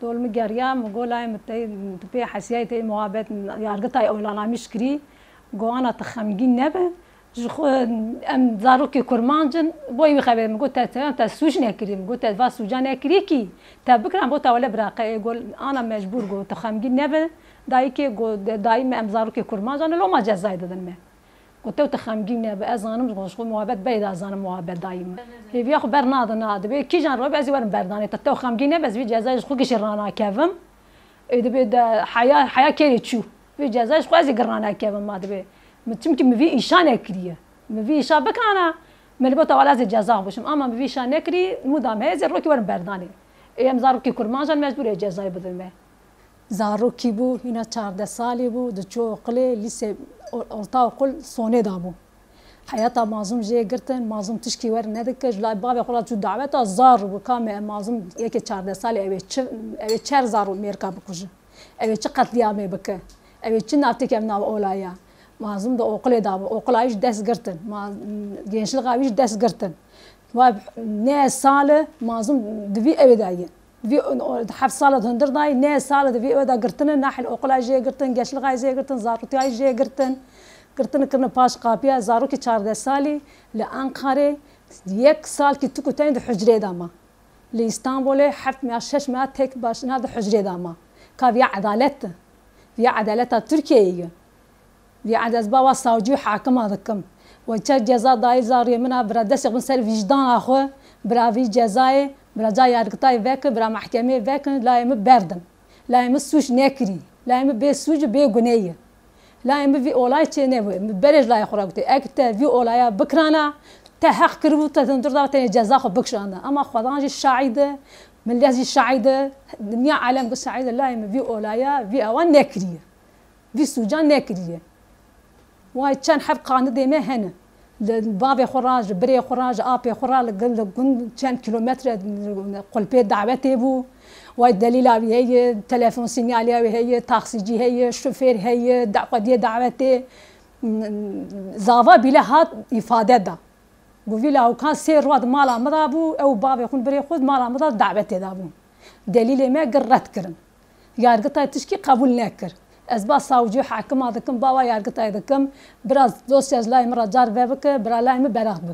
دول مجريا مقولة متى تبي حسيتي موابت يارجتاي أولانا مشكري قوانا تخمجين نبه جخو ام زاروكي كرمانجن بوي بخبر مقول تا سوج نكري مقول تا فاس سوجان نكري كي تا بكره بوتا ولا براقه يقول انا مجبور قول تخمجين نبه دايكي قول دايما ام زاروكي كرمانجن لو ما جزاي ددن قلت تخمجين نبه ازانم شغل موابت بيد ازان موابت دايما هي بياخ برناد ناد بي كي جان ربع زي ورن برداني تتو خمجين نبه زي جزاي شغل كشرانا كافم دبي حياه كيري تشو في جزاي شغل زي قرانا كافم ما دبي متمكن مفي إيشان نكريه مفي إيشان بكانا ملبوتا ولا زي جزاء بشم أما مفي إيشان نكري مدام هذي روكي ورن برداني أيام زاروكي كرمانجان مجبور جزاء بدل ما زاروكي بو هنا 14 سالي بو دچو قلي لسه ألتا قل صوني دابو حياته مازم جي قرتن مازم تشكي ورن ندك لا بابي خلاص جو دعوته زار وكام مازم يك 14 سالي أبي چر زارو ميركا بكوجه أبي چ قتليامي بك أبي چ نافتك امنا اولايا مازم ده أوقلي دابو أوقلايش دس قرتن ما جينش لغاويش دس قرتن ناس سالة مازم دفي أبداية دفي حف سالة هندر داي ناس سالة دفي أبدا قرتن ناحل أوقلاي جي قرتن جيش لغاي جي قرتن زاروتي جي قرتن كرنا باش قابيا زاروكي 14 سالي لأنقرة يك سال كي تكو تين ده حجرة داما لإسطنبول حفت مع 600 هيك باش هذا حجرة داما كافيا عدالته في عدالتها تركيا في عدس بابا ساوجي حاكم هذاكم وجه جزاء داي زاري منها برا دس يقول سالف وجدان اخو برا في جزاء برا جاي ارقطاي فيك برا محكمه فيك لا يم بردن لا يم سوش نكري لا يم بي سوج بي غنيه لا يم في اولاي تشنه برج لا يخرجتي اكت في اولايا بكرانا تحق كربو تندر تا جزاء خو بكشانا اما خدانجي الشاعده من لازم الشاعده الدنيا عالم الشاعده لا يم في اولايا في اوان نكري في سوجان نكري واي كان حب قاندي ما هنا بابي خراج بري خراج ابي خراج قل كان كيلومتر قلبي دعوتي بو واي دليل هي تليفون سينيالي هي تاكسيجي هي شوفير هي دعوتي زافا بلا هات افاده دا بوفيلا وكان سير واد مالا مضابو او بابي يكون بري خذ مالا مضاب دعوتي دابو دليل ما قرت كرن يا رقطه تشكي قبول ناكر أسباب ساوجي حاكم هذا كم بوا يارجت هذا كم براز دوست يزلاي مرة جار بابك برا لاي مبرغ بك